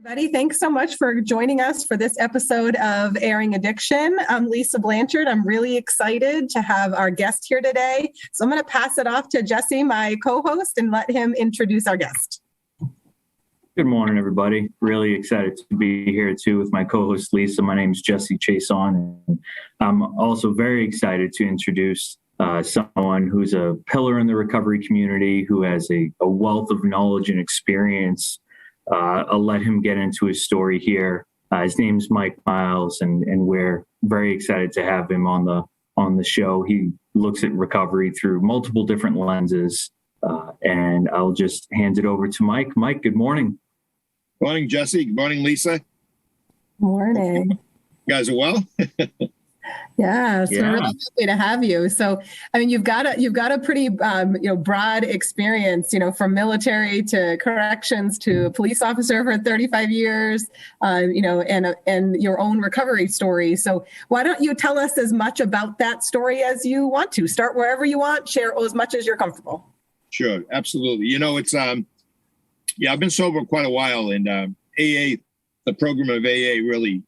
Everybody, thanks so much for joining us for this episode of Airing Addiction. I'm Lisa Blanchard. I'm really excited to have our guest here today. So I'm going to pass it off to Jesse, my co-host, and let him introduce our guest. Good morning, everybody. Really excited to be here too with my co-host Lisa. My name is Jesse Chason, and I'm also very excited to introduce someone who's a pillar in the recovery community, who has a wealth of knowledge and experience. I'll let him get into his story here. His name's Mike Miles, and we're very excited to have him on the show. He looks at recovery through multiple different lenses, and I'll just hand it over to Mike. Mike, good morning. Morning, Jesse. Good morning, Lisa. Morning. You guys are well? Yes, we're really happy to have you. So, I mean, you've got a pretty broad experience, from military to corrections to police officer for 35 years, and your own recovery story. So, why don't you tell us as much about that story as you want to? Start wherever you want. Share as much as you're comfortable. Sure, absolutely. It's I've been sober quite a while, and AA, the program of AA, really,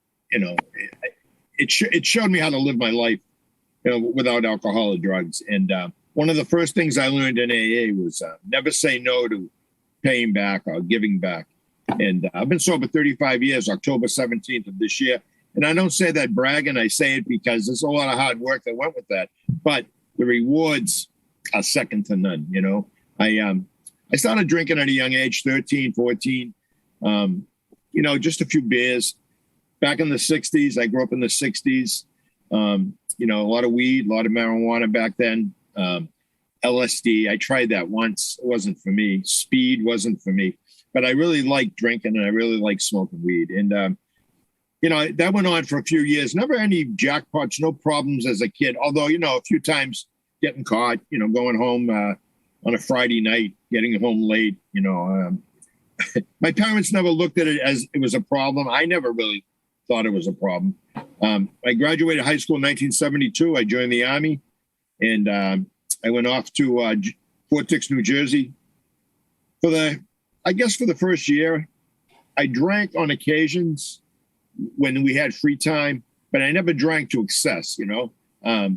it showed me how to live my life, without alcohol or drugs. And one of the first things I learned in AA was never say no to paying back or giving back. And I've been sober 35 years, October 17th of this year. And I don't say that bragging. I say it because there's a lot of hard work that went with that. But the rewards are second to none. I started drinking at a young age, 13, 14, just a few beers. Back in the 60s, I grew up in the 60s. A lot of weed, a lot of marijuana back then. LSD, I tried that once. It wasn't for me. Speed wasn't for me. But I really liked drinking, and I really liked smoking weed. And, that went on for a few years. Never any jackpots, no problems as a kid. Although, a few times getting caught, going home on a Friday night, getting home late. My parents never looked at it as it was a problem. I never really thought it was a problem. I graduated high school in 1972. I joined the Army, and I went off to Fort Dix, New Jersey. For the first year, I drank on occasions when we had free time, but I never drank to excess, I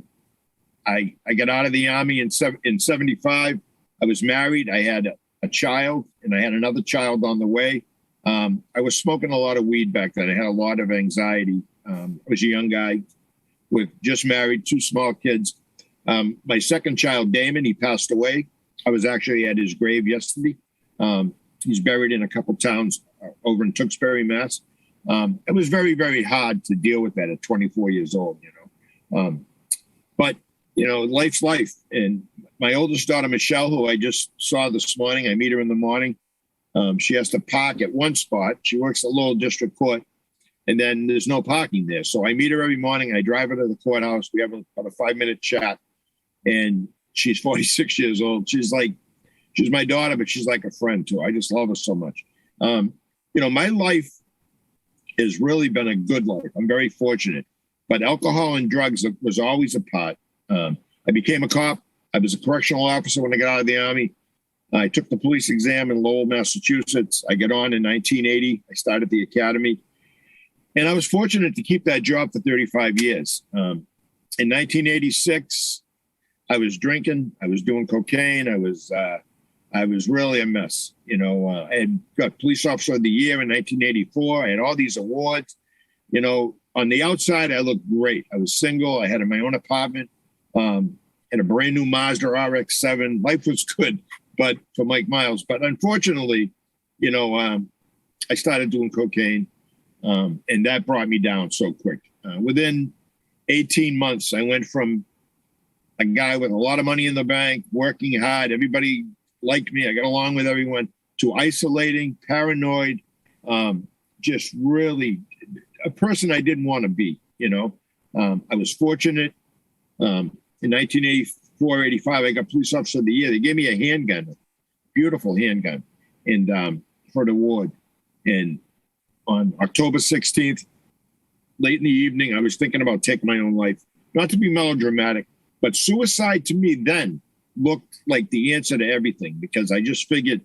got out of the Army in 75. I was married. I had a child, and I had another child on the way. I was smoking a lot of weed back then. I had a lot of anxiety. I was a young guy with just married, 2 small kids. My second child, Damon, he passed away. I was actually at his grave yesterday. He's buried in a couple towns over in Tewksbury, Mass. It was very, very hard to deal with that at 24 years old, But, life's life. And my oldest daughter, Michelle, who I just saw this morning, I meet her in the morning. She has to park at one spot. She works at Lowell District Court, and then there's no parking there. So I meet her every morning. I drive her to the courthouse. We have about a 5-minute chat, and she's 46 years old. She's my daughter, but she's like a friend too. I just love her so much. My life has really been a good life. I'm very fortunate, but alcohol and drugs was always a part. I became a cop. I was a correctional officer when I got out of the Army. I took the police exam in Lowell, Massachusetts. I got on in 1980. I started the academy. And I was fortunate to keep that job for 35 years. In 1986, I was drinking. I was doing cocaine. I was really a mess. I had got Police Officer of the Year in 1984. I had all these awards. On the outside, I looked great. I was single. I had my own apartment, and a brand new Mazda RX-7. Life was good. But for Mike Miles. But unfortunately, I started doing cocaine, and that brought me down so quick. Within 18 months, I went from a guy with a lot of money in the bank, working hard, everybody liked me, I got along with everyone, to isolating, paranoid, just really a person I didn't want to be, I was fortunate. In 1984, 85, I got Police Officer of the Year. They gave me a handgun, beautiful handgun, and for an award. And on October 16th, late in the evening, I was thinking about taking my own life. Not to be melodramatic, but suicide to me then looked like the answer to everything, because I just figured,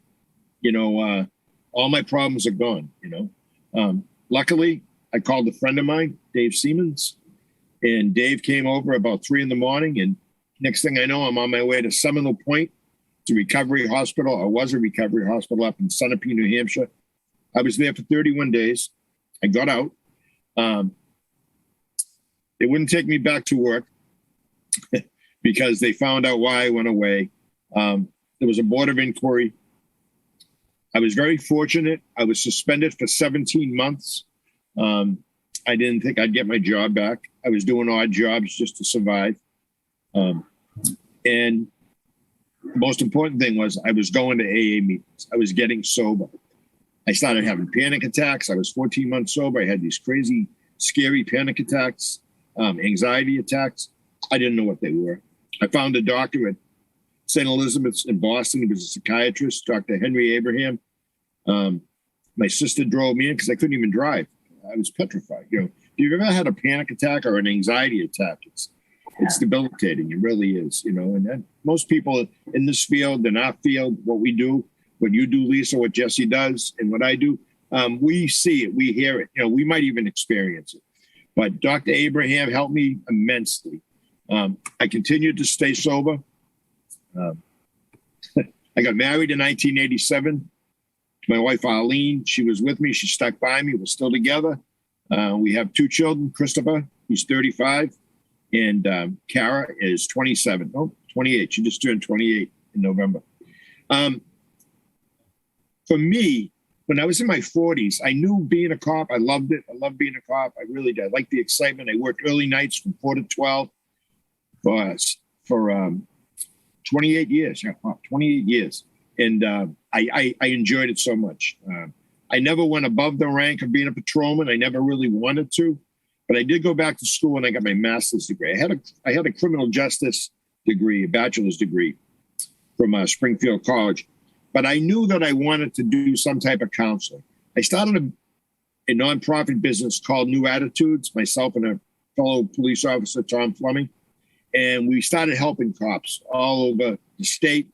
all my problems are gone, Luckily, I called a friend of mine, Dave Siemens, and Dave came over about 3 a.m. And next thing I know, I'm on my way to Seminole Point, to recovery hospital. I was a recovery hospital up in Sunapee, New Hampshire. I was there for 31 days. I got out. They wouldn't take me back to work because they found out why I went away. There was a board of inquiry. I was very fortunate. I was suspended for 17 months. I didn't think I'd get my job back. I was doing odd jobs just to survive. And the most important thing was I was going to AA meetings. I was getting sober. I started having panic attacks. I was 14 months sober. I had these crazy, scary panic attacks, anxiety attacks. I didn't know what they were. I found a doctor at St. Elizabeth's in Boston. He was a psychiatrist, Dr. Henry Abraham. My sister drove me in because I couldn't even drive. I was petrified. You know, if you've ever had a panic attack or an anxiety attack, it's debilitating. It really is, you know. And most people in this field, in our field, what we do, what you do, Lisa, what Jesse does, and what I do, we see it, we hear it. You know, we might even experience it. But Dr. Abraham helped me immensely. I continued to stay sober. I got married in 1987 to my wife, Arlene. She was with me. She stuck by me. We're still together. We have 2 children. Christopher, he's 35. And Kara is 27. Oh, 28. She just turned 28 in November. For me, when I was in my 40s, I knew being a cop. I loved it. I loved being a cop. I really did. I liked the excitement. I worked early nights from 4 to 12 for 28 years. Yeah, 28 years. And I enjoyed it so much. I never went above the rank of being a patrolman. I never really wanted to. But I did go back to school and I got my master's degree. I had a criminal justice degree, a bachelor's degree from Springfield College. But I knew that I wanted to do some type of counseling. I started a nonprofit business called New Attitudes, myself and a fellow police officer, Tom Fleming. And we started helping cops all over the state.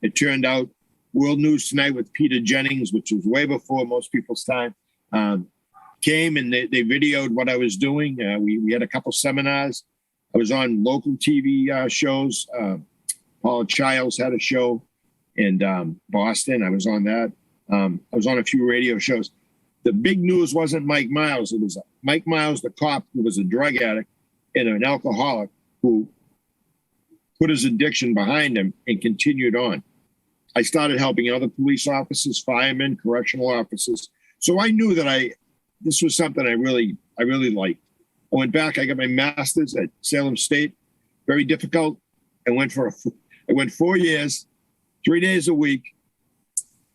It turned out World News Tonight with Peter Jennings, which was way before most people's time, came and they videoed what I was doing. We had a couple seminars. I was on local TV shows. Paula Childs had a show in Boston. I was on that. I was on a few radio shows. The big news wasn't Mike Miles. It was Mike Miles, the cop who was a drug addict and an alcoholic who put his addiction behind him and continued on. I started helping other police officers, firemen, correctional officers. So I knew that this was something I really liked. I went back. I got my master's at Salem State. Very difficult. I went 4 years, 3 days a week,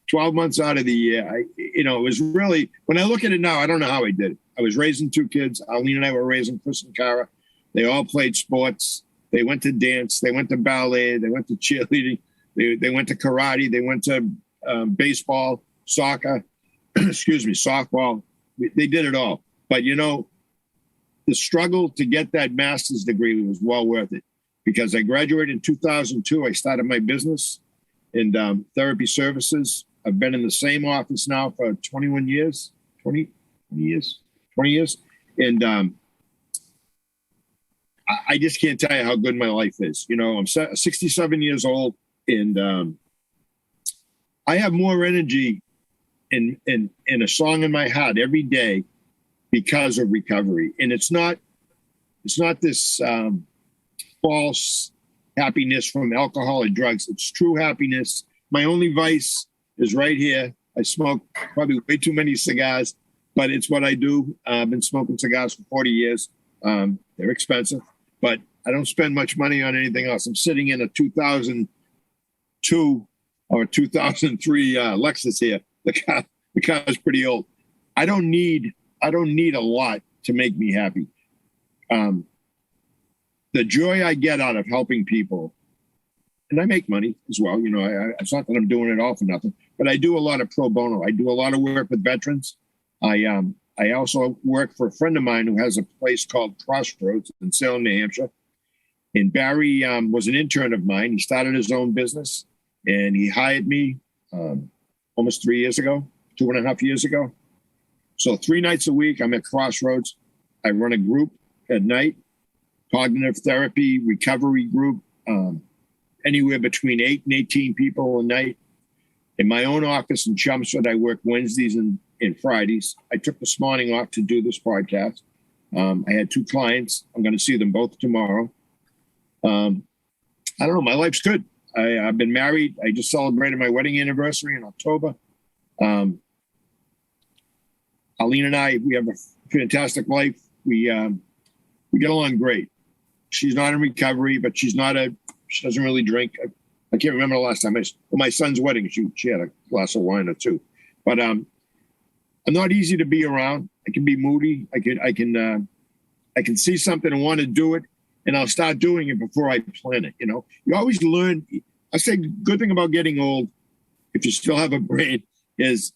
12 months out of the year. It was really, when I look at it now, I don't know how I did it. I was raising 2 kids. Arlene and I were raising Chris and Kara. They all played sports. They went to dance. They went to ballet. They went to cheerleading. They went to karate. They went to baseball, soccer, softball. They did it all. But, the struggle to get that master's degree was well worth it because I graduated in 2002. I started my business in therapy services. I've been in the same office now for 21 years, 20 years. And I just can't tell you how good my life is. I'm 67 years old and I have more energy in a song in my heart every day because of recovery. And it's not this false happiness from alcohol or drugs. It's true happiness. My only vice is right here. I smoke probably way too many cigars, but it's what I do. I've been smoking cigars for 40 years. They're expensive, but I don't spend much money on anything else. I'm sitting in a 2002 or 2003 Lexus here. The car is pretty old. I don't need a lot to make me happy. The joy I get out of helping people, and I make money as well. It's not that I'm doing it all for nothing, but I do a lot of pro bono. I do a lot of work with veterans. I also work for a friend of mine who has a place called Crossroads in Salem, New Hampshire. And Barry was an intern of mine. He started his own business, and he hired me almost 3 years ago, 2.5 years ago. So 3 nights a week, I'm at Crossroads. I run a group at night, cognitive therapy, recovery group, anywhere between 8 and 18 people a night. In my own office in Chelmsford, I work Wednesdays and Fridays. I took this morning off to do this podcast. I had 2 clients. I'm going to see them both tomorrow. I don't know. My life's good. I've been married. I just celebrated my wedding anniversary in October. Aline and I, we have a fantastic life. We get along great. She's not in recovery, but she doesn't really drink. I can't remember the last time. My son's wedding, she had a glass of wine or 2. But I'm not easy to be around. I can be moody. I can see something and want to do it, and I'll start doing it before I plan it. You always learn. I say good thing about getting old, if you still have a brain, is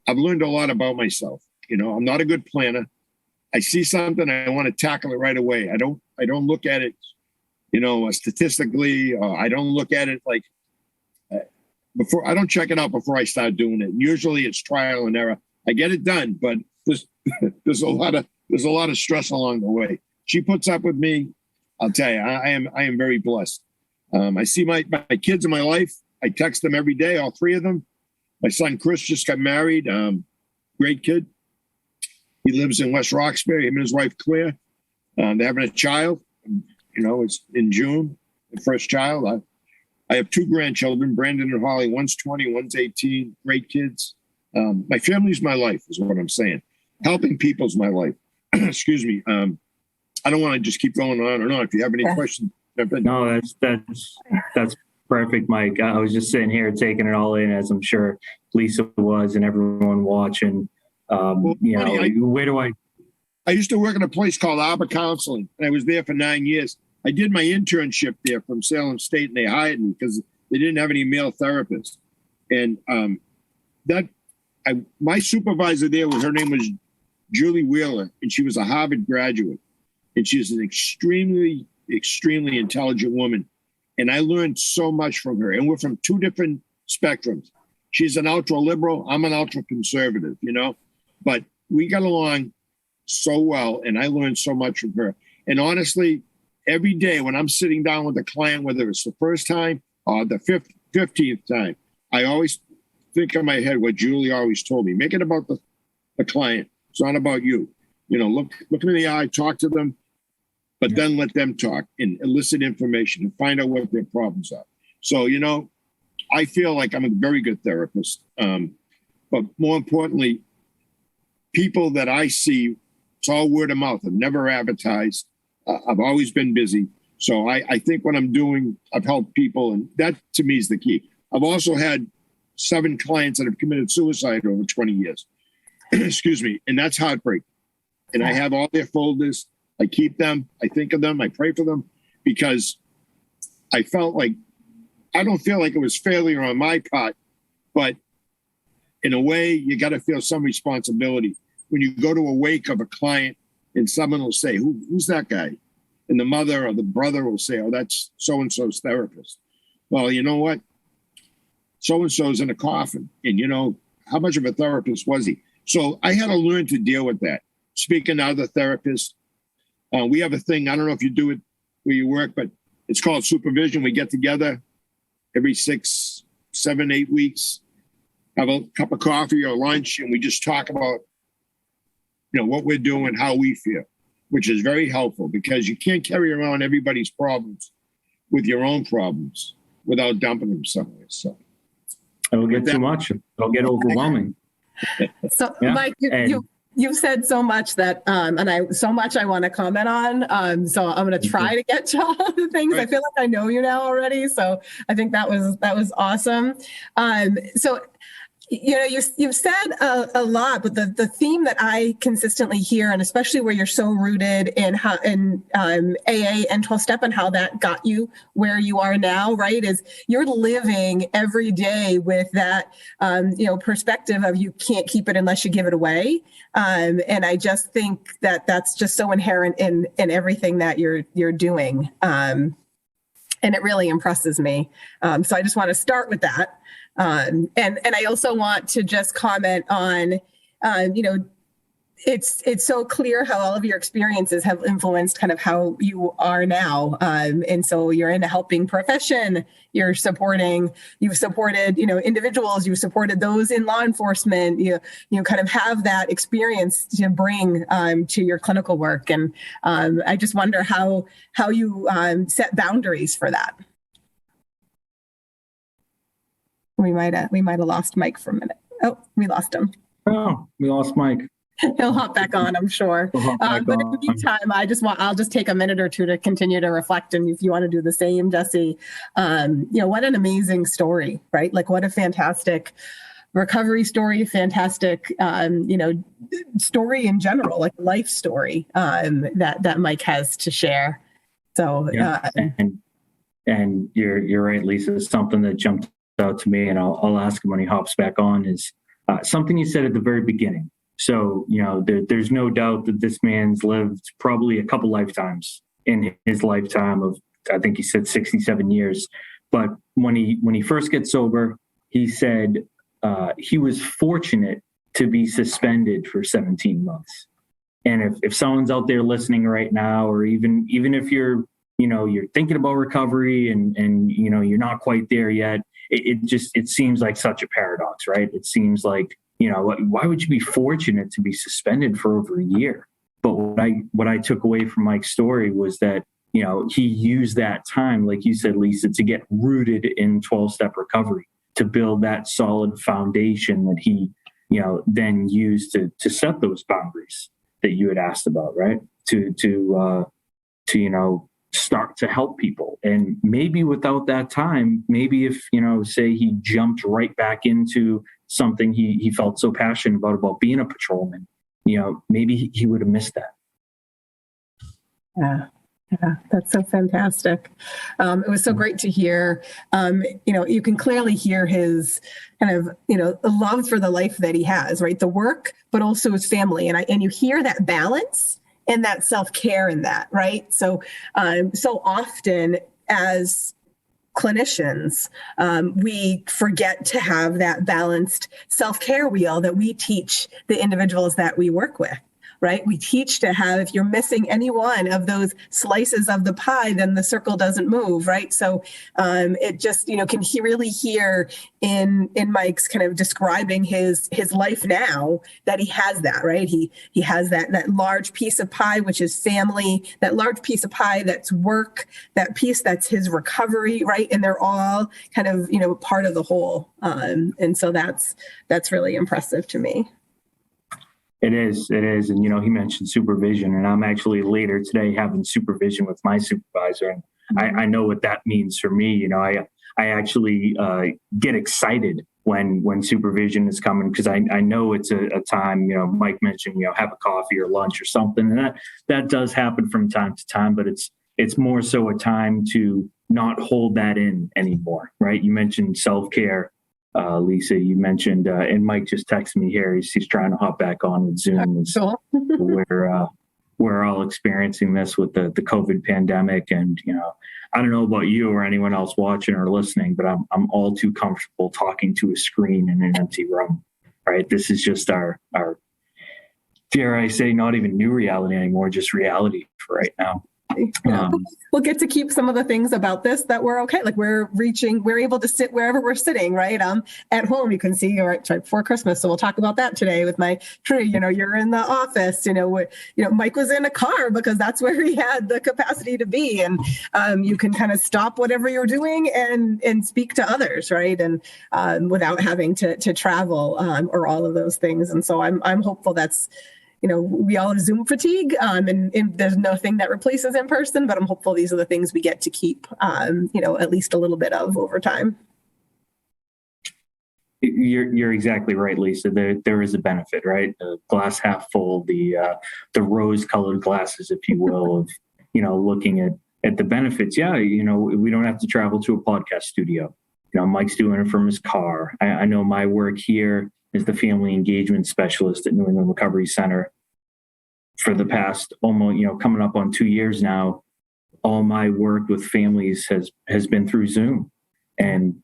I've learned a lot about myself. I'm not a good planner. I see something, I want to tackle it right away. I don't look at it, statistically. I don't look at it like before. I don't check it out before I start doing it. Usually it's trial and error. I get it done, but there's a lot of stress along the way. She puts up with me. I'll tell you, I am very blessed. I see my kids in my life. I text them every day, all 3 of them. My son Chris just got married. Great kid. He lives in West Roxbury. Him and his wife Claire. They're having a child. It's in June. The first child. I have 2 grandchildren, Brandon and Holly. One's 20, one's 18. Great kids. My family's my life, is what I'm saying. Helping people's my life. Excuse me. I don't want to just keep going on and on. If you have any questions, jump in. No, that's perfect, Mike. I was just sitting here taking it all in, as I'm sure Lisa was and everyone watching. Where do I used to work in a place called Arbor Counseling, and I was there for 9 years. I did my internship there from Salem State, and they hired me because they didn't have any male therapists. And my supervisor there her name was Julie Wheeler, and she was a Harvard graduate, and she's an extremely, extremely intelligent woman. And I learned so much from her, and we're from 2 different spectrums. She's an ultra liberal. I'm an ultra conservative, but we got along so well, and I learned so much from her. And honestly, every day when I'm sitting down with a client, whether it's the first time or the 15th time, I always think in my head what Julie always told me: make it about the client. It's not about you. Look them in the eye, talk to them, but then let them talk and elicit information and find out what their problems are. So, I feel like I'm a very good therapist. But more importantly, people that I see, it's all word of mouth. I've never advertised. I've always been busy. So I think what I'm doing, I've helped people, and that to me is the key. I've also had 7 clients that have committed suicide over 20 years. Excuse me. And that's heartbreaking. And I have all their folders. I keep them. I think of them. I pray for them, because I don't feel like it was failure on my part, but in a way, you got to feel some responsibility. When you go to a wake of a client and someone will say, who's that guy? And the mother or the brother will say, oh, that's so-and-so's therapist. Well, you know what? So-and-so's in a coffin. And how much of a therapist was he? So I had to learn to deal with that. Speaking to other therapists, we have a thing, I don't know if you do it where you work, but it's called supervision. We get together every 6, 7, 8 weeks, have a cup of coffee or lunch, and we just talk about, what we're doing, how we feel, which is very helpful, because you can't carry around everybody's problems with your own problems without dumping them somewhere. So it'll get too much. It'll get overwhelming. So, yeah. Mike, you've said so much that, and I want to comment on. So I'm going to try to get to all the things. Right. I feel like I know you now already. So I think that was awesome. So, you've said a lot, but the theme that I consistently hear, and especially where you're so rooted in AA and 12-step and how that got you where you are now, right, is you're living every day with that, perspective of you can't keep it unless you give it away. And I just think that that's just so inherent in everything that you're doing. And it really impresses me. So I just want to start with that. And I also want to just comment on, it's so clear how all of your experiences have influenced kind of how you are now. And so you're in a helping profession. You've supported, individuals. You've supported those in law enforcement. You kind of have that experience to bring to your clinical work. And I just wonder how you set boundaries for that. We might have lost Mike for a minute. Oh, we lost him. Oh, we lost Mike. He'll hop back on, I'm sure. But in the meantime, I'll just take a minute or two to continue to reflect. And if you want to do the same, Jesse, what an amazing story, right? Like what a fantastic recovery story, fantastic, story in general, like life story that Mike has to share. So, yeah. And you're right, Lisa. Something that jumped out to me, and I'll ask him when he hops back on, is something you said at the very beginning. So, there's no doubt that this man's lived probably a couple lifetimes in his lifetime of, I think he said 67 years. But when he first gets sober, he said he was fortunate to be suspended for 17 months. And if someone's out there listening right now, or even if you're thinking about recovery and you're not quite there yet, it seems like such a paradox, right? It seems like, why would you be fortunate to be suspended for over a year? But what I took away from Mike's story was that, he used that time, like you said, Lisa, to get rooted in 12-step recovery, to build that solid foundation that he, then used to set those boundaries that you had asked about, right? To start to help people. And maybe without that time, maybe if, say he jumped right back into something he felt so passionate about being a patrolman, maybe he would have missed that. Yeah, that's so fantastic. It was so great to hear. You can clearly hear his kind of, love for the life that he has, right? The work, but also his family. And you hear that balance and that self-care in that, right? So, so often as clinicians, we forget to have that balanced self-care wheel that we teach the individuals that we work with. Right? We teach to have, if you're missing any one of those slices of the pie, then the circle doesn't move, right? So it just, can really hear in Mike's kind of describing his life now that he has that, right? He has that large piece of pie, which is family, that large piece of pie that's work, that piece that's his recovery, right? And they're all kind of, part of the whole. And so that's really impressive to me. It is. And, he mentioned supervision, and I'm actually later today having supervision with my supervisor. And I know what that means for me. I actually get excited when supervision is coming, because I know it's a time, Mike mentioned, have a coffee or lunch or something. And that does happen from time to time, but it's more so a time to not hold that in anymore, right? You mentioned self-care. Lisa, you mentioned, and Mike just texted me here. He's trying to hop back on with Zoom. So we're all experiencing this with the COVID pandemic, and I don't know about you or anyone else watching or listening, but I'm all too comfortable talking to a screen in an empty room. Right? This is just our dare I say, not even new reality anymore, just reality for right now. Yeah. We'll get to keep some of the things about this that we're okay. Like we're able to sit wherever we're sitting, right? At home, you can see you're right before Christmas. So we'll talk about that today with my tree. You're in the office, Mike was in a car because that's where he had the capacity to be. And you can kind of stop whatever you're doing and speak to others, right? And without having to travel or all of those things. And so I'm hopeful that's, we all have Zoom fatigue, and there's nothing that replaces in person, but I'm hopeful these are the things we get to keep, at least a little bit of over time. You're exactly right, Lisa. There is a benefit, right? The glass half full, the rose-colored glasses, if you will, of looking at the benefits. Yeah, we don't have to travel to a podcast studio. Mike's doing it from his car. I know my work here is the family engagement specialist at New England Recovery Center. For the past almost, coming up on 2 years now, all my work with families has been through Zoom. And,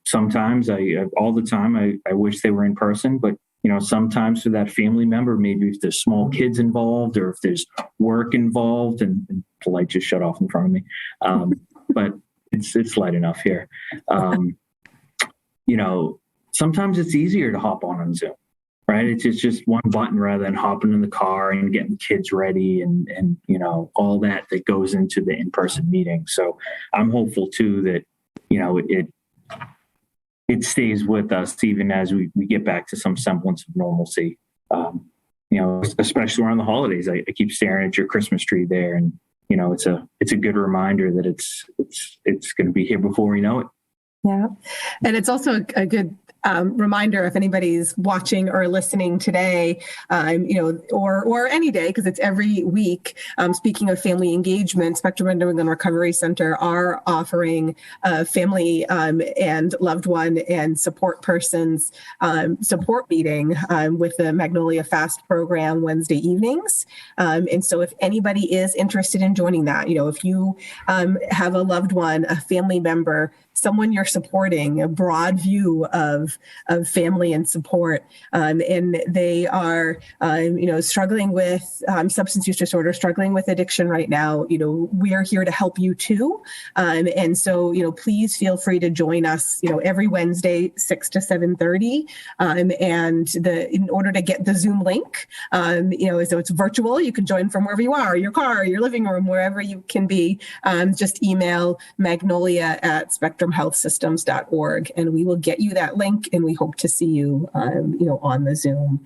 sometimes all the time, I wish they were in person, but, sometimes for that family member, maybe if there's small kids involved or if there's work involved, and the light just shut off in front of me. But it's light enough here. Sometimes it's easier to hop on Zoom, right? It's just one button rather than hopping in the car and getting the kids ready and all that goes into the in-person meeting. So I'm hopeful too that, it stays with us even as we get back to some semblance of normalcy. Especially around the holidays. I keep staring at your Christmas tree there, and it's a good reminder that it's going to be here before we know it. Yeah. And it's also a good reminder if anybody's watching or listening today, or any day, because it's every week. Speaking of family engagement, Spectrum of New England Recovery Center are offering family and loved one and support persons support meeting with the Magnolia Fast program Wednesday evenings. And so if anybody is interested in joining that, if you have a loved one, a family member, someone you're supporting, a broad view of family and support, and they are, struggling with substance use disorder, struggling with addiction right now. We are here to help you too, and so please feel free to join us. Every Wednesday, 6 to 7:30, and in order to get the Zoom link, so it's virtual. You can join from wherever you are, your car, your living room, wherever you can be. Just email magnolia@spectrumhealthsystems.org, and we will get you that link, and we hope to see you, on the Zoom,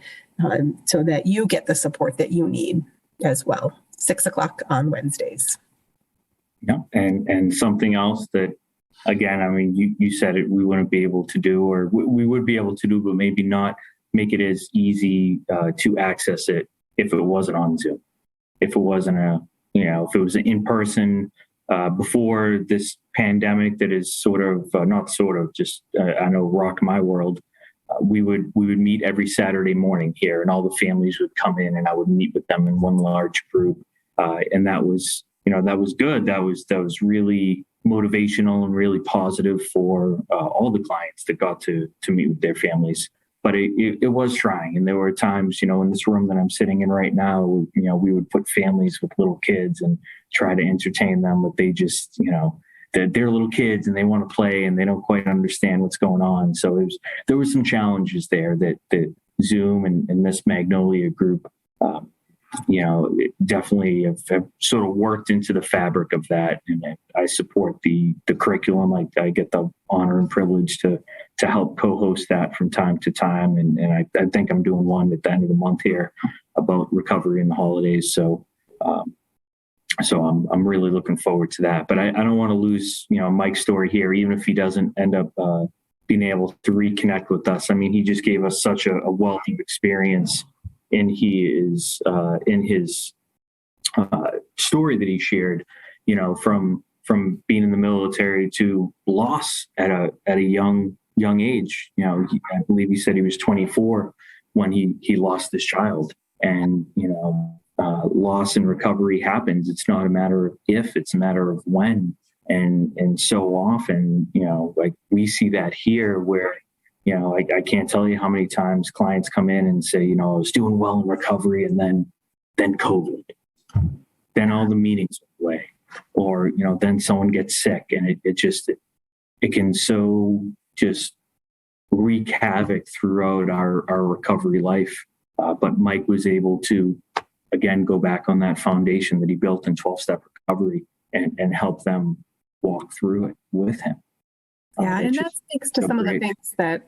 so that you get the support that you need as well. 6:00 on Wednesdays. Yeah, and something else that, again, you said it, we wouldn't be able to do, or we would be able to do, but maybe not make it as easy to access it if it wasn't on Zoom, if it wasn't if it was in person. Before this pandemic that is I know rock my world, we would meet every Saturday morning here, and all the families would come in, and I would meet with them in one large group, and that was good. That was really motivational and really positive for all the clients that got to meet with their families. But it was trying, and there were times, in this room that I'm sitting in right now, we would put families with little kids and try to entertain them, but they just, they're little kids and they want to play and they don't quite understand what's going on. So there were some challenges there that Zoom and this Magnolia group, definitely have sort of worked into the fabric of that. And I support the curriculum. I get the honor and privilege to help co-host that from time to time. And I think I'm doing one at the end of the month here about recovery in the holidays. So I'm really looking forward to that. But I don't want to lose, Mike's story here, even if he doesn't end up being able to reconnect with us. He just gave us such a wealth of experience. And he is in his story that he shared, from being in the military to loss at a young age. I believe he said he was 24 when he lost his child. And loss and recovery happens. It's not a matter of if, it's a matter of when. And so often, we see that here where. I can't tell you how many times clients come in and say, I was doing well in recovery, and then COVID, then all the meetings went away, or, then someone gets sick, and it can so just wreak havoc throughout our recovery life. But Mike was able to, again, go back on that foundation that he built in 12-step recovery and help them walk through it with him. Yeah, and that speaks to some of the things that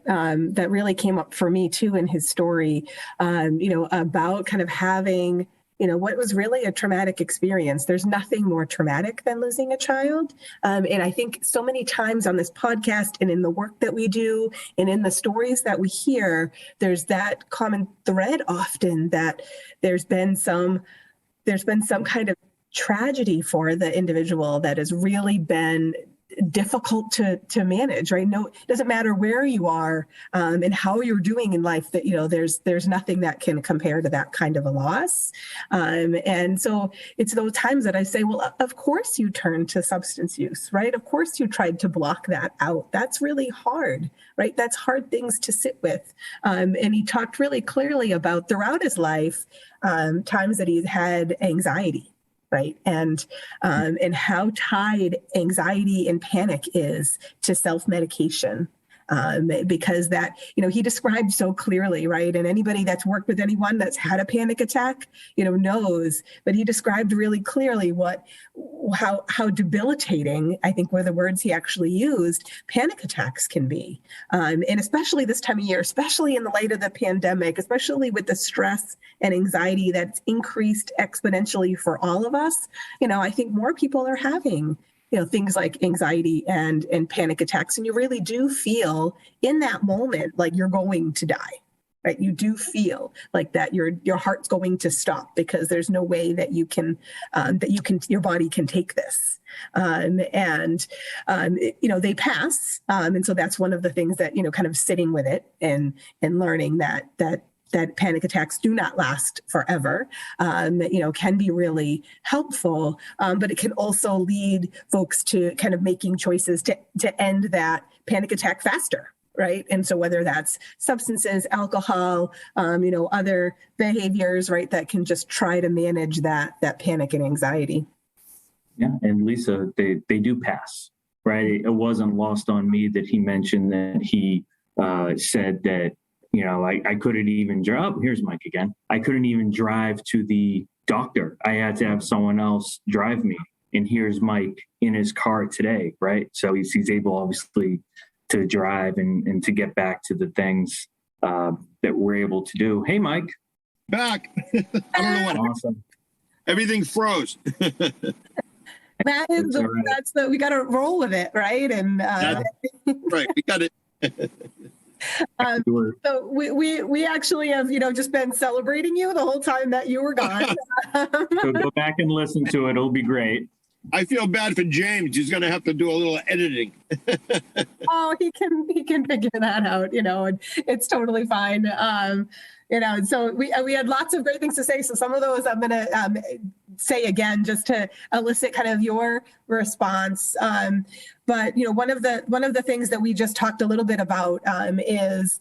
really came up for me too in his story, about kind of having, what was really a traumatic experience. There's nothing more traumatic than losing a child. And I think so many times on this podcast and in the work that we do and in the stories that we hear, there's that common thread often that there's been some kind of tragedy for the individual that has really been difficult to manage, right? No, it doesn't matter where you are and how you're doing in life, that, there's nothing that can compare to that kind of a loss. And so it's those times that I say, well, of course you turn to substance use, right? Of course you tried to block that out. That's really hard, right? That's hard things to sit with. And he talked really clearly about throughout his life, times that he's had anxiety, right? And how tied anxiety and panic is to self-medication. Because that, he described so clearly, right? And anybody that's worked with anyone that's had a panic attack, knows, but he described really clearly how debilitating, I think were the words he actually used, panic attacks can be. And especially this time of year, especially in the light of the pandemic, especially with the stress and anxiety that's increased exponentially for all of us, I think more people are having things like anxiety and panic attacks. And you really do feel in that moment like you're going to die, right? You do feel like that your heart's going to stop because there's no way that your body can take this. They pass. And so that's one of the things that, kind of sitting with it and learning that panic attacks do not last forever, can be really helpful, but it can also lead folks to kind of making choices to end that panic attack faster, right? And so whether that's substances, alcohol, other behaviors, right, that can just try to manage that panic and anxiety. Yeah, and Lisa, they do pass, right? It wasn't lost on me that he mentioned that he said that, I couldn't even drive. Here's Mike again. I couldn't even drive to the doctor. I had to have someone else drive me. And here's Mike in his car today, right? So he's able, obviously, to drive and to get back to the things that we're able to do. Hey, Mike. Back. I don't know what. Awesome. Everything froze. That is we got to roll with it, right? And right, we got it. So we actually have just been celebrating you the whole time that you were gone. So go back and listen to it. It'll be great. I feel bad for James. He's going to have to do a little editing. Oh, he can figure that out. And it's totally fine. So we had lots of great things to say. So some of those I'm going to say again, just to elicit kind of your response. But one of the things that we just talked a little bit about is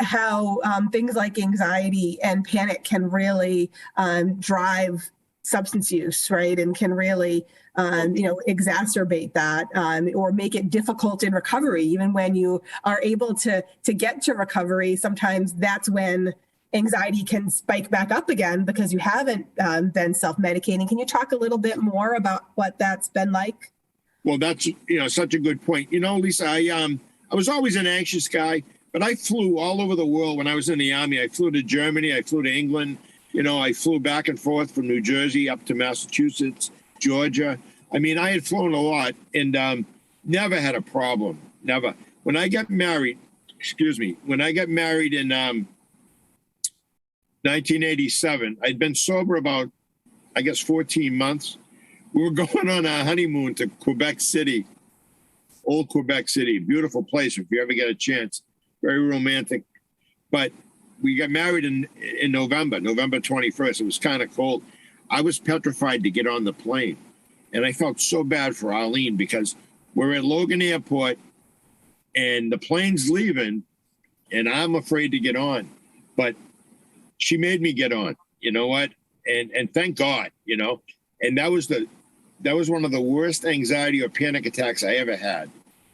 how things like anxiety and panic can really drive substance use, right, and can really exacerbate that or make it difficult in recovery. Even when you are able to get to recovery, sometimes that's when anxiety can spike back up again because you haven't been self-medicating. Can you talk a little bit more about what that's been like? Well, that's such a good point. Lisa, I was always an anxious guy, but I flew all over the world when I was in the Army. I flew to Germany, I flew to England. I flew back and forth from New Jersey up to Massachusetts, Georgia. I mean, I had flown a lot and never had a problem. Never. When I got married in 1987, I'd been sober about, 14 months. We were going on a honeymoon to Quebec City, old Quebec City, beautiful place if you ever get a chance. Very romantic. But we got married in November 21st. It was kind of cold. I was petrified to get on the plane. And I felt so bad for Arlene because we're at Logan Airport and the plane's leaving and I'm afraid to get on. But she made me get on, you know what? And thank God, and that was one of the worst anxiety or panic attacks I ever had.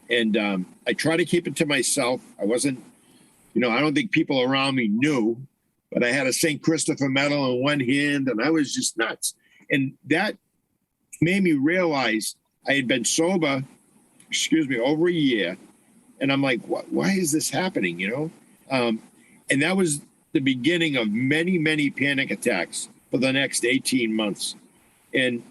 And I try to keep it to myself. I wasn't, I don't think people around me knew, but I had a St. Christopher medal in one hand and I was just nuts. And that made me realize I had been sober, over a year. And I'm like, why is this happening, And that was the beginning of many, many panic attacks for the next 18 months. And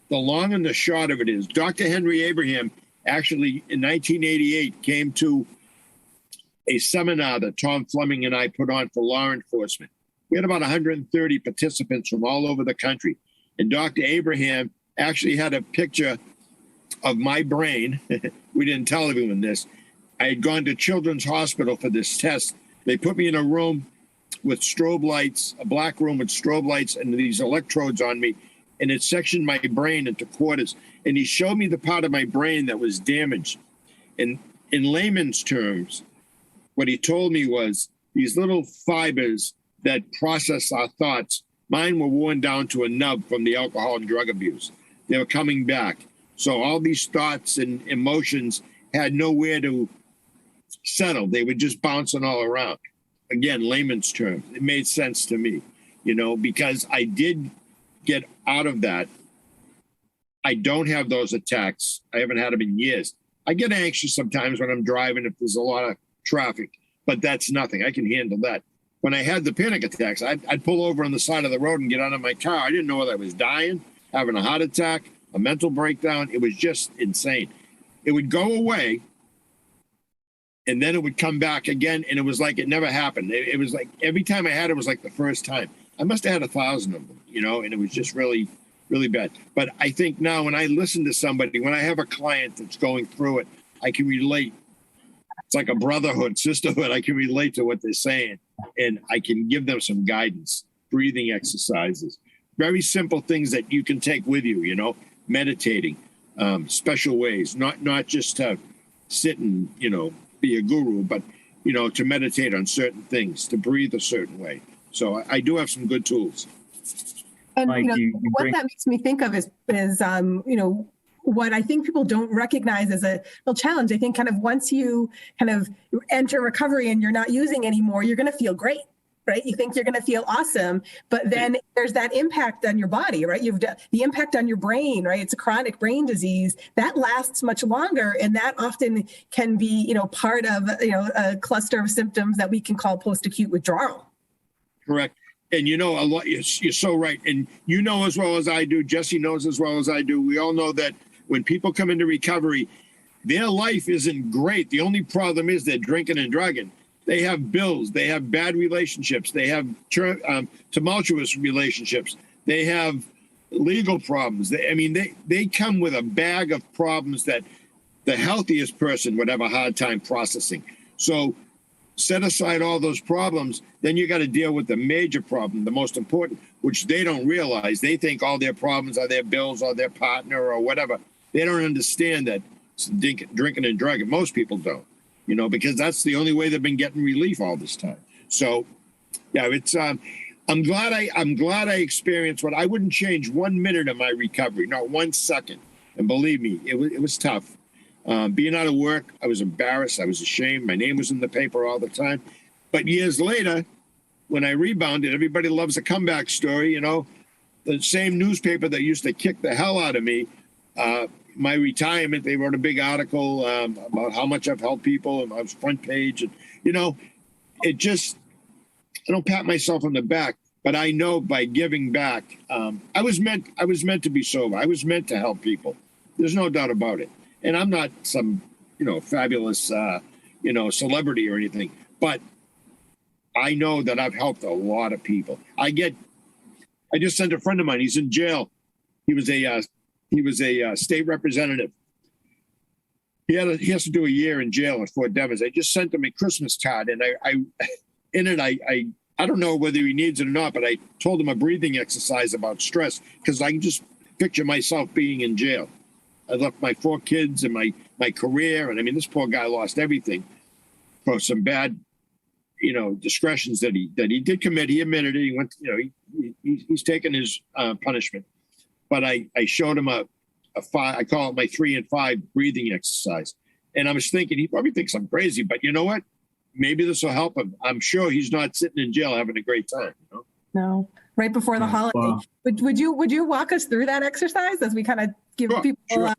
the long and the short of it is Dr. Henry Abraham actually in 1988 came to a seminar that Tom Fleming and I put on for law enforcement. We had about 130 participants from all over the country. And Dr. Abraham actually had a picture of my brain. We didn't tell everyone this. I had gone to Children's Hospital for this test. They put me in a room with strobe lights, a black room with strobe lights and these electrodes on me, and it sectioned my brain into quarters. And he showed me the part of my brain that was damaged. And in layman's terms, what he told me was these little fibers that process our thoughts, mine were worn down to a nub from the alcohol and drug abuse. They were coming back. So all these thoughts and emotions had nowhere to settle. They were just bouncing all around. Again, layman's terms. It made sense to me, because I did get out of that. I don't have those attacks. I haven't had them in years. I get anxious sometimes when I'm driving if there's a lot of traffic, but that's nothing. I can handle that. When I had the panic attacks, I'd pull over on the side of the road and get out of my car. I didn't know whether I was dying, having a heart attack, a mental breakdown. It was just insane. It would go away, and then it would come back again, and it was like it never happened. It was like every time I had it was like the first time. I must have had 1,000 of them, and it was just really, really bad. But I think now when I listen to somebody, when I have a client that's going through it, I can relate. It's like a brotherhood, sisterhood. I can relate to what they're saying, and I can give them some guidance, breathing exercises, very simple things that you can take with you, meditating, special ways, not just to sit and, be a guru, but, to meditate on certain things, to breathe a certain way. So I do have some good tools. And what that makes me think of is what I think people don't recognize as a real challenge. I think kind of once you kind of enter recovery and you're not using anymore, you're going to feel great, right? You think you're going to feel awesome, but then there's that impact on your body, right? You've the impact on your brain, right? It's a chronic brain disease that lasts much longer, and that often can be, part of a cluster of symptoms that we can call post-acute withdrawal. Correct. And a lot. You're so right. And as well as I do, Jesse knows as well as I do. We all know that when people come into recovery, their life isn't great. The only problem is they're drinking and drugging. They have bills. They have bad relationships. They have tumultuous relationships. They have legal problems. They come with a bag of problems that the healthiest person would have a hard time processing. So set aside all those problems, then you got to deal with the major problem, the most important, which they don't realize. They think all their problems are their bills or their partner or whatever. They don't understand that it's drinking and drugging. Most people don't, because that's the only way they've been getting relief all this time. So, yeah, it's. I'm glad I experienced what I wouldn't change 1 minute of my recovery, not 1 second. And believe me, it was tough. Being out of work, I was embarrassed. I was ashamed. My name was in the paper all the time. But years later, when I rebounded, everybody loves a comeback story. The same newspaper that used to kick the hell out of me, my retirement, they wrote a big article about how much I've helped people, and I was front page. And, it just, I don't pat myself on the back, but I know by giving back, I was meant to be sober. I was meant to help people. There's no doubt about it. And I'm not some, fabulous, celebrity or anything, but I know that I've helped a lot of people. I just sent a friend of mine. He's in jail. He was a state representative. He has to do a year in jail at Fort Devens. I just sent him a Christmas card, and I don't know whether he needs it or not, but I told him a breathing exercise about stress, because I can just picture myself being in jail. I left my 4 kids and my career. And this poor guy lost everything for some bad, discretions that he did commit. He admitted it. He went, he's taken his punishment. But I showed him a 5, I call it my 3 and 5 breathing exercise. And I was thinking, he probably thinks I'm crazy, but you know what? Maybe this will help him. I'm sure he's not sitting in jail having a great time. No, right before the holiday. Wow. Would you walk us through that exercise as we kind of give people,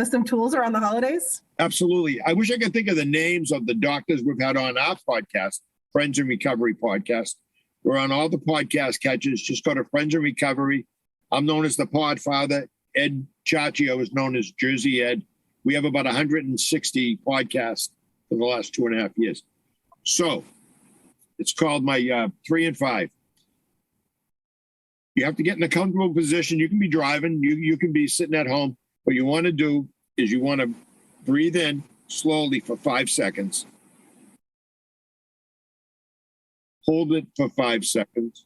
some tools around the holidays? Absolutely. I wish I could think of the names of the doctors we've had on our podcast, Friends in Recovery podcast. We're on all the podcast catches. Just go to Friends in Recovery. I'm known as the Podfather. Ed Chaccio is known as Jersey Ed. We have about 160 podcasts for the last 2.5 years. So it's called my 3 and 5. You have to get in a comfortable position. You can be driving. You can be sitting at home. What you want to do is you want to breathe in slowly for 5 seconds. Hold it for 5 seconds.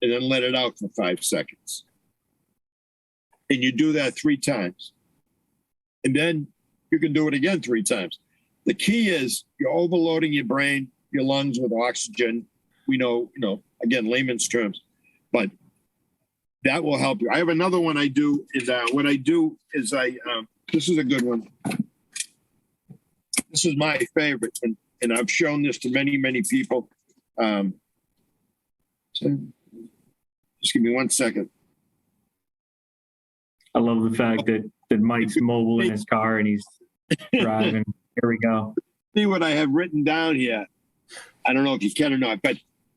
And then let it out for 5 seconds. And you do that 3 times. And then you can do it again 3 times. The key is you're overloading your brain, your lungs with oxygen. We know, again, layman's terms, but that will help you. I have another one I do. Is what I do is this is a good one. This is my favorite, and I've shown this to many, many people. So just give me 1 second. I love the fact that Mike's mobile in his car and he's driving. Here we go. See what I have written down here. I don't know if you can or not, but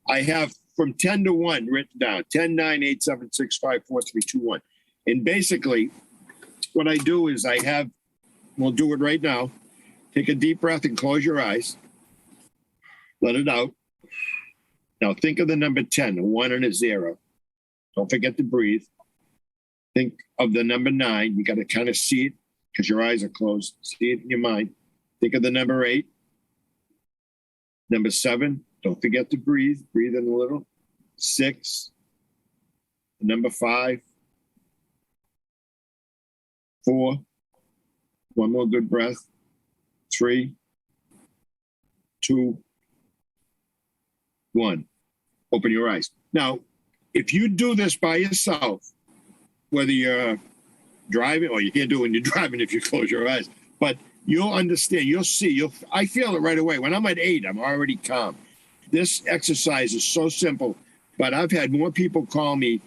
I have from 10 to 1 written down. 10, 9, 8, 7, 6, 5, 4, 3, 2, 1. And basically, what I do is we'll do it right now. Take a deep breath and close your eyes. Let it out. Now think of the number 10, a 1 and a 0. Don't forget to breathe. Think of the number 9. You got to kind of see it because your eyes are closed. See it in your mind. Think of the number 8. Number 7. Don't forget to breathe. Breathe in a little. 6. Number 5. 4. One more good breath. 3, 2, 1. Open your eyes. Now, if you do this by yourself, whether you're driving, or you can't do it when you're driving if you close your eyes, but you'll understand, you'll see, I feel it right away. When I'm at 8, I'm already calm. This exercise is so simple, but I've had more people call me,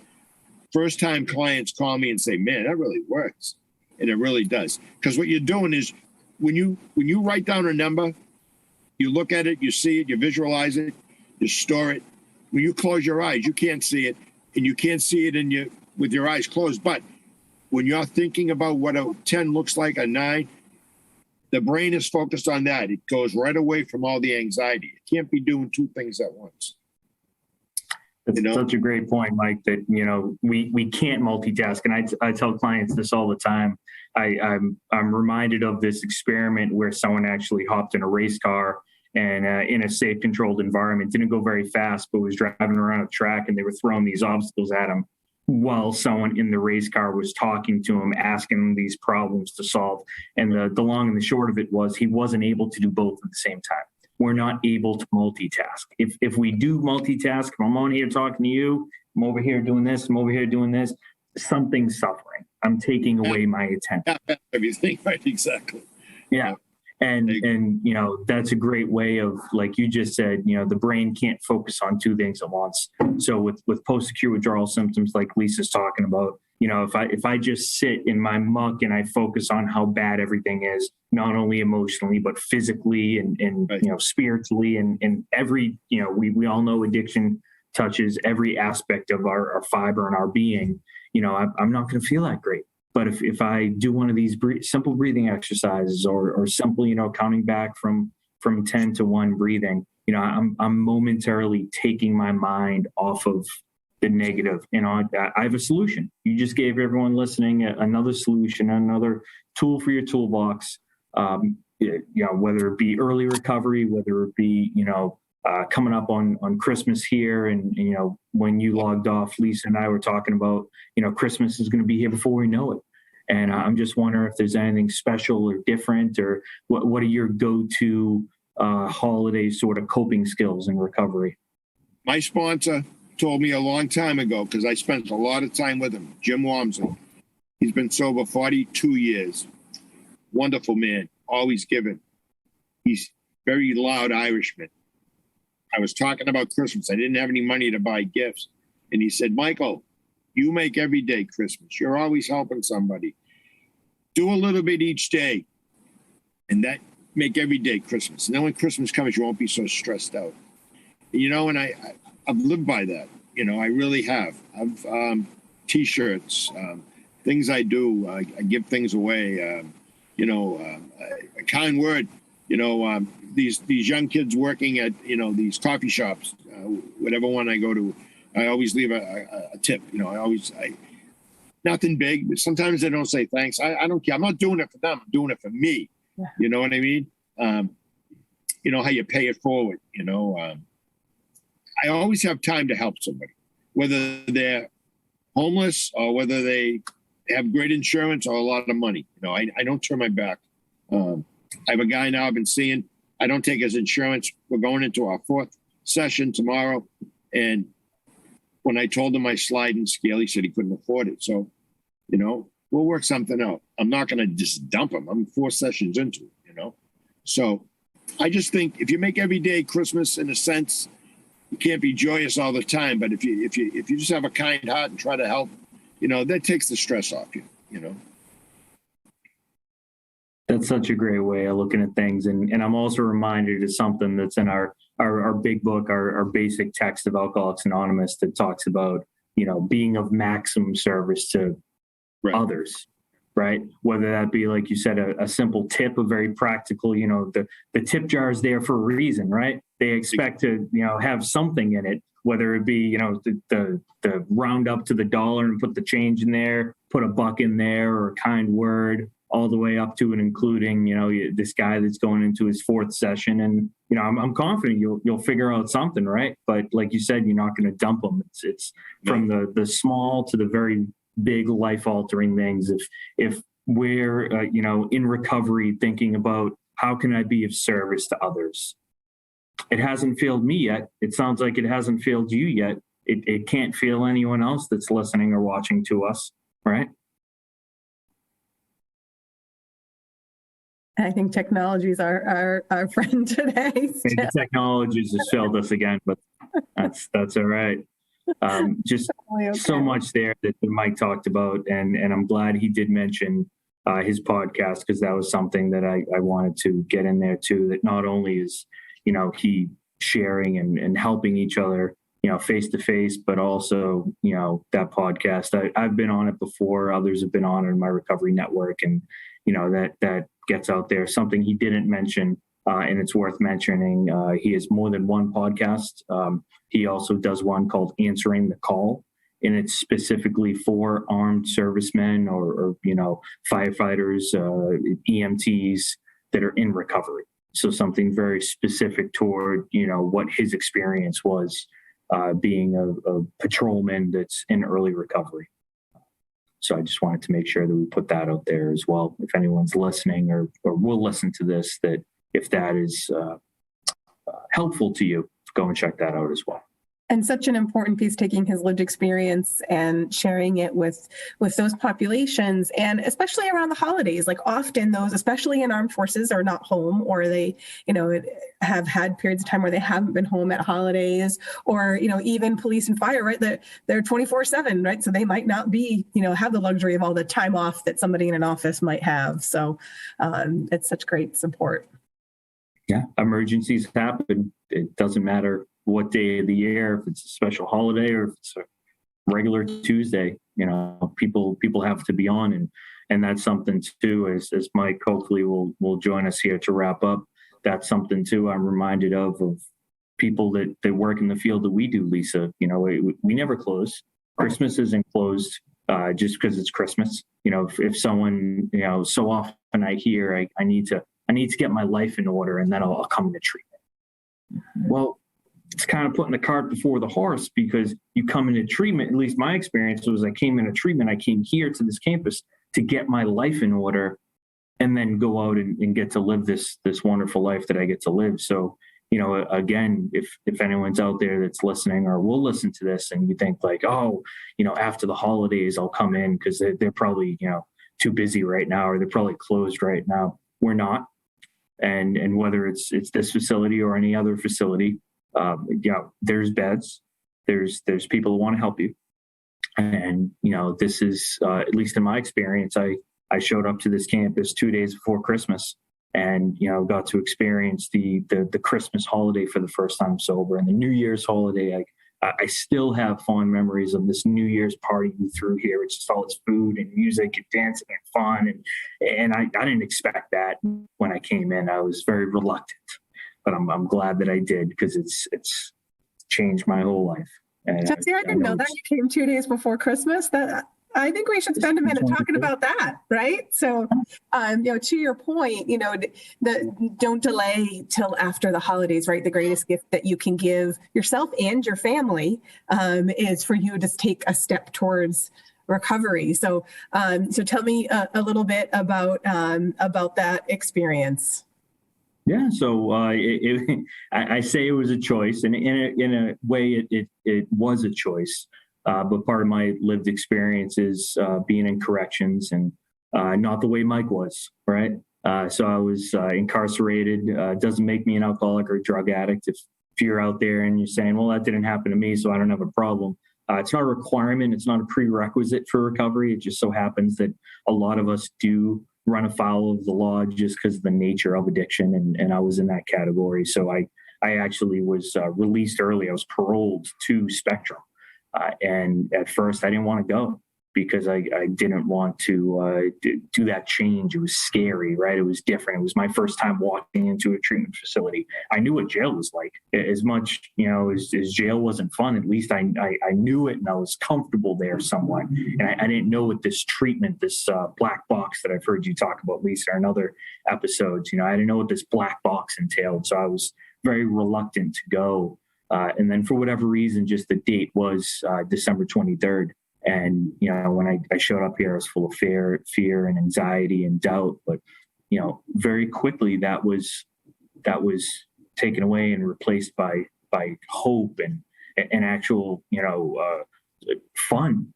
first-time clients call me and say, man, that really works. And it really does. Because what you're doing is, when you write down a number, you look at it, you see it, you visualize it, you store it. When you close your eyes, you can't see it, and you can't see it with your eyes closed. But when you're thinking about what a 10 looks like, a 9, the brain is focused on that. It goes right away from all the anxiety. It can't be doing 2 things at once. That's such a great point, Mike, that, we can't multitask. And I tell clients this all the time. I'm reminded of this experiment where someone actually hopped in a race car and in a safe, controlled environment, didn't go very fast, but was driving around a track, and they were throwing these obstacles at him while someone in the race car was talking to him, asking him these problems to solve. And the long and the short of it was he wasn't able to do both at the same time. We're not able to multitask. If we do multitask, if I'm on here talking to you, I'm over here doing this, I'm over here doing this, something's suffering. I'm taking away my attention. Everything, right? Exactly. Yeah. And that's a great way of, like you just said, the brain can't focus on 2 things at once. So with post-acute withdrawal symptoms like Lisa's talking about, if I just sit in my muck and I focus on how bad everything is, not only emotionally, but physically and right. Spiritually and every, we all know addiction touches every aspect of our fiber and our being, I'm not going to feel that great. But if I do one of these simple breathing exercises or simple, counting back from 10 to 1 breathing, I'm momentarily taking my mind off of the negative. I have a solution. You just gave everyone listening another solution, another tool for your toolbox. Whether it be early recovery, whether it be coming up on Christmas here, and when you logged off, Lisa and I were talking about Christmas is going to be here before we know it. And I'm just wondering if there's anything special or different, or what are your go-to holiday sort of coping skills in recovery? My sponsor told me a long time ago, because I spent a lot of time with him, Jim Wamsley. He's been sober 42 years. Wonderful man, always giving. He's very loud Irishman. I was talking about Christmas. I didn't have any money to buy gifts. And he said, Michael, you make every day Christmas. You're always helping somebody. Do a little bit each day. And that make every day Christmas. And then when Christmas comes, you won't be so stressed out. And I've lived by that. I really have. I've T-shirts, things I do. I give things away. A kind word. These young kids working at these coffee shops, whatever one I go to, I always leave a tip. nothing big. But sometimes they don't say thanks. I don't care. I'm not doing it for them. I'm doing it for me. Yeah. You know what I mean? You know how you pay it forward. You know, I always have time to help somebody, whether they're homeless or whether they have great insurance or a lot of money. You know, I don't turn my back. I have a guy now I've been seeing. I don't take his insurance. We're going into our 4th session tomorrow. And when I told him my sliding scale, he said he couldn't afford it. So, you know, we'll work something out. I'm not going to just dump him. I'm 4 sessions into it, you know? So I just think if you make every day Christmas in a sense, you can't be joyous all the time. But if you just have a kind heart and try to help, you know, that takes the stress off you, you know? That's such a great way of looking at things. And I'm also reminded of something that's in our big book, our basic text of Alcoholics Anonymous, that talks about, you know, being of maximum service to others, right? Whether that be, like you said, a simple tip, a very practical, you know, the tip jar is there for a reason, right? They expect to, you know, have something in it, whether it be, you know, the round up to the dollar and put the change in there, put a buck in there, or a kind word, all the way up to and including, you know, this guy that's going into his 4th session. And, you know, I'm confident you'll figure out something, right? But like you said, you're not going to dump them. It's from the small to the very big life altering things. If we're, you know, in recovery thinking about how can I be of service to others? It hasn't failed me yet. It sounds like it hasn't failed you yet. It can't fail anyone else that's listening or watching to us, right? I think technology is our friend today. The technology has failed us again, but that's all right. Just okay. So much there that Mike talked about, and I'm glad he did mention his podcast, because that was something that I wanted to get in there too. That not only is, you know, he sharing and helping each other, you know, face to face, but also, you know, that podcast. I've been on it before. Others have been on it in my recovery network, and you know that gets out there. Something he didn't mention, and it's worth mentioning. He has more than one podcast. He also does one called Answering the Call, and it's specifically for armed servicemen or you know, firefighters, EMTs that are in recovery. So something very specific toward, you know, what his experience was being a patrolman that's in early recovery. So I just wanted to make sure that we put that out there as well. If anyone's listening or will listen to this, that if that is helpful to you, go and check that out as well. And such an important piece, taking his lived experience and sharing it with those populations, and especially around the holidays. Like often those, especially in armed forces, are not home, or they, you know, have had periods of time where they haven't been home at holidays, or, you know, even police and fire, right? They're 24/7, right? So they might not be, you know, have the luxury of all the time off that somebody in an office might have. So it's such great support. Yeah, emergencies happen. It doesn't matter what day of the year, if it's a special holiday or if it's a regular Tuesday, you know, people have to be on. And that's something too, as Mike hopefully will join us here to wrap up. That's something too I'm reminded of people that work in the field that we do, Lisa. You know, we never close. Christmas isn't closed just because it's Christmas. You know, if someone, you know, so often I hear I need to get my life in order and then I'll come to treatment. Well, it's kind of putting the cart before the horse, because you come into treatment, at least my experience was I came into treatment, I came here to this campus to get my life in order and then go out and get to live this wonderful life that I get to live. So, you know, again, if anyone's out there that's listening or will listen to this and you think like, oh, you know, after the holidays, I'll come in because they're probably, you know, too busy right now, or they're probably closed right now. We're not. And whether it's this facility or any other facility, you know, there's beds, there's people who want to help you. And, you know, this is, at least in my experience, I showed up to this campus 2 days before Christmas and, you know, got to experience the Christmas holiday for the first time sober, and the New Year's holiday. I still have fond memories of this New Year's party we threw here. It's just all this food and music and dancing and fun. And I didn't expect that when I came in. I was very reluctant, but I'm glad that I did, because it's changed my whole life. And Jesse, I didn't know that you came 2 days before Christmas. That I think we should spend a minute talking about that, right? So, to your point, don't delay till after the holidays, right? The greatest gift that you can give yourself and your family is for you to take a step towards recovery. So, tell me a little bit about that experience. Yeah, so I say it was a choice, and in a way, it was a choice. But part of my lived experience is being in corrections, and not the way Mike was, right? So I was incarcerated. Doesn't make me an alcoholic or drug addict. If you're out there and you're saying, well, that didn't happen to me, so I don't have a problem. It's not a requirement. It's not a prerequisite for recovery. It just so happens that a lot of us do run afoul of the law just because of the nature of addiction. And I was in that category. So I actually was released early. I was paroled to Spectrum. And at first I didn't want to go because I didn't want to do that change. It was scary, right? It was different. It was my first time walking into a treatment facility. I knew what jail was like. As much, as jail wasn't fun, at least I knew it and I was comfortable there somewhat. And I didn't know what this treatment, this black box that I've heard you talk about, Lisa, in other episodes, I didn't know what this black box entailed. So I was very reluctant to go. And then for whatever reason, just the date was December 23rd. And, when I showed up here, I was full of fear and anxiety and doubt. But, very quickly that was taken away and replaced by hope and actual, fun,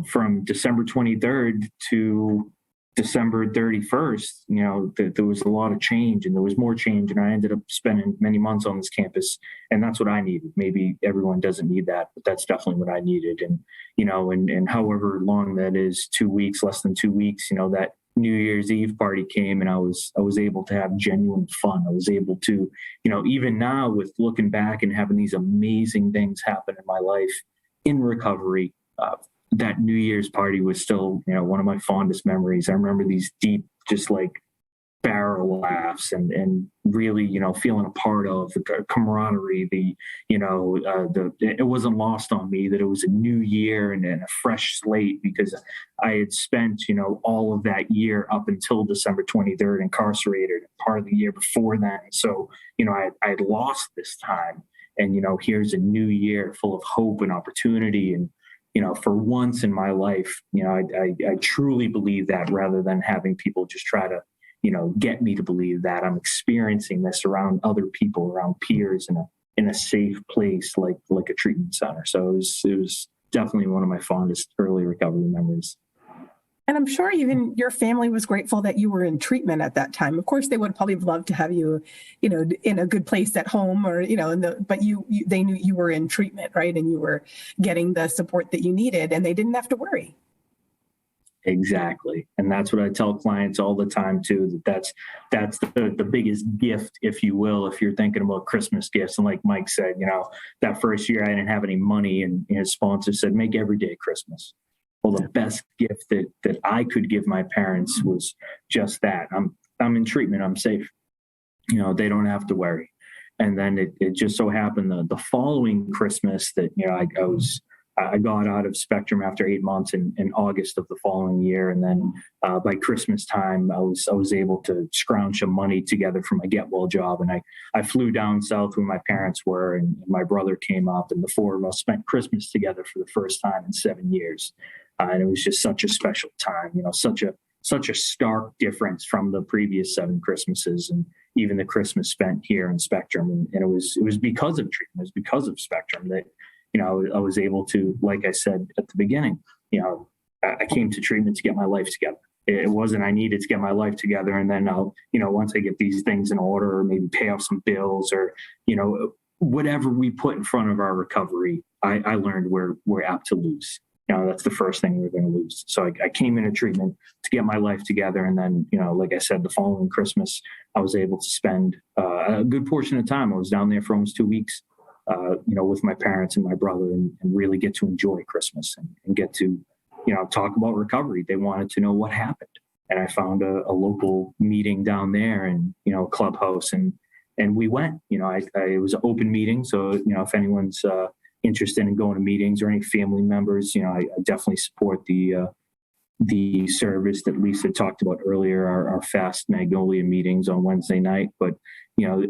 from December 23rd to December 31st, there was a lot of change, and there was more change, and I ended up spending many months on this campus, and that's what I needed. Maybe everyone doesn't need that, but that's definitely what I needed. And, and however long that is, 2 weeks, less than 2 weeks, that New Year's Eve party came, and I was able to have genuine fun. I was able to, even now with looking back and having these amazing things happen in my life in recovery, that New Year's party was still, one of my fondest memories. I remember these deep, just like barrel laughs and really, feeling a part of the camaraderie, it wasn't lost on me that it was a new year and a fresh slate, because I had spent, all of that year up until December 23rd incarcerated, part of the year before then. So, I had lost this time, and, here's a new year full of hope and opportunity. And, for once in my life, I truly believe that, rather than having people just try to, get me to believe that. I'm experiencing this around other people, around peers, in a safe place like a treatment center. So it was definitely one of my fondest early recovery memories. And I'm sure even your family was grateful that you were in treatment at that time. Of course, they would probably have loved to have you, in a good place at home, or, but they knew you were in treatment, right? And you were getting the support that you needed, and they didn't have to worry. Exactly. And that's what I tell clients all the time too, that's the biggest gift, if you will, if you're thinking about Christmas gifts. And like Mike said, that first year I didn't have any money, and his sponsor said, make every day Christmas. Well, the best gift that I could give my parents was just that. I'm in treatment. I'm safe. They don't have to worry. And then it just so happened the following Christmas that, I got out of Spectrum after 8 months in August of the following year. And then by Christmas time, I was able to scrounge some money together for my get well job. And I flew down south where my parents were, and my brother came up, and the four of us spent Christmas together for the first time in 7 years. And it was just such a special time, such a stark difference from the previous 7 Christmases and even the Christmas spent here in Spectrum. And it was because of treatment, it was because of Spectrum that, I was able to, like I said at the beginning, I came to treatment to get my life together. It wasn't I needed to get my life together, and then I'll, once I get these things in order, or maybe pay off some bills, or, whatever we put in front of our recovery, I learned we're apt to lose. That's the first thing we're going to lose. So I came into treatment to get my life together. And then, like I said, the following Christmas, I was able to spend a good portion of time. I was down there for almost 2 weeks, with my parents and my brother, and really get to enjoy Christmas and get to, talk about recovery. They wanted to know what happened. And I found a local meeting down there, and, a clubhouse, and we went. It was an open meeting. So, if anyone's interested in going to meetings, or any family members, I definitely support the the service that Lisa talked about earlier, our Fast Magnolia meetings on Wednesday night. But,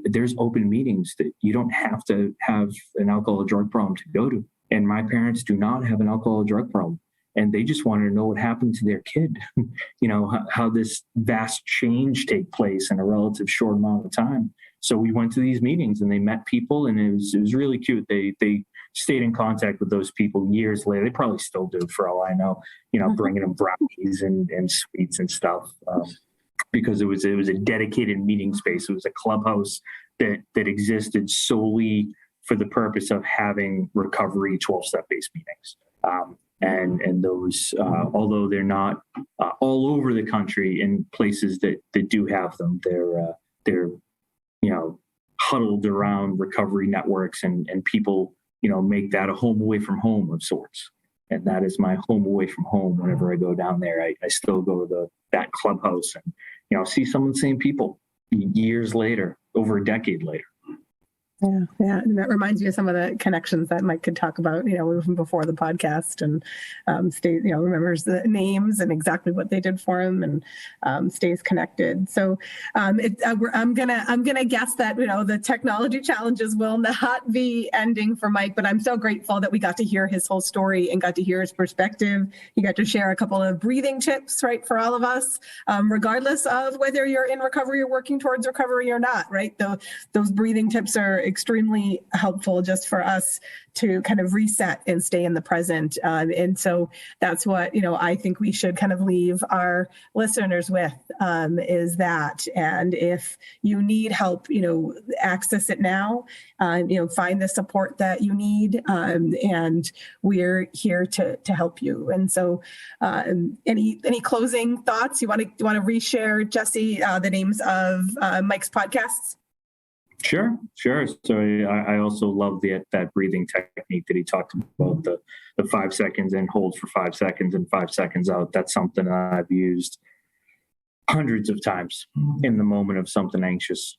there's open meetings that you don't have to have an alcohol or drug problem to go to. And my parents do not have an alcohol or drug problem. And they just wanted to know what happened to their kid, how this vast change take place in a relative short amount of time. So we went to these meetings and they met people, and it was really cute. They stayed in contact with those people years later. They probably still do, for all I know, bringing them brownies and sweets and stuff, because it was a dedicated meeting space. It was a clubhouse that existed solely for the purpose of having recovery 12-step based meetings. And those, although they're not all over the country in places that do have them, they're huddled around recovery networks, and people make that a home away from home of sorts. And that is my home away from home. Whenever I go down there, I still go to that clubhouse and see some of the same people years later, over a decade later. Yeah. And that reminds me of some of the connections that Mike could talk about, even before the podcast, and remembers the names and exactly what they did for him, and stays connected. So I'm gonna guess that the technology challenges will not be ending for Mike, but I'm so grateful that we got to hear his whole story and got to hear his perspective. He got to share a couple of breathing tips, right, for all of us, regardless of whether you're in recovery or working towards recovery or not, right? Those breathing tips are extremely helpful just for us to kind of reset and stay in the present. And so that's what, I think we should kind of leave our listeners with, is that. And if you need help, access it now, find the support that you need. And we're here to help you. And so any closing thoughts? You want to reshare, Jesse, the names of Mike's podcasts? Sure. So I also love that breathing technique that he talked about, the 5 seconds in, hold for 5 seconds and 5 seconds out. That's something that I've used hundreds of times in the moment of something anxious.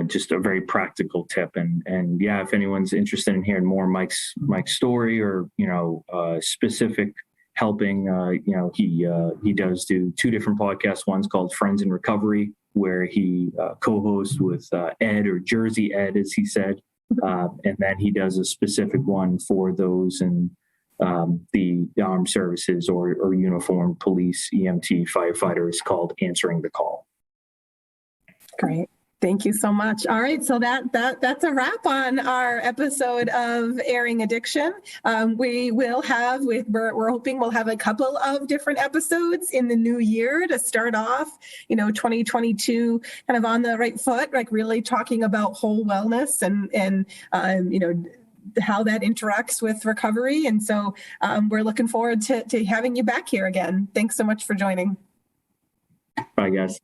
Just a very practical tip. And yeah, if anyone's interested in hearing more Mike's story, or specific helping, he does do 2 different podcasts. One's called Friends in Recovery, where he co-hosts with Ed, or Jersey Ed, as he said. And then he does a specific one for those in the armed services or uniformed police, EMT, firefighters, called Answering the Call. Great. Thank you so much. All right, so that's a wrap on our episode of Airing Addiction. We're hoping we'll have a couple of different episodes in the new year to start off, 2022 kind of on the right foot, like really talking about whole wellness and how that interacts with recovery. And so we're looking forward to having you back here again. Thanks so much for joining. Bye, guys.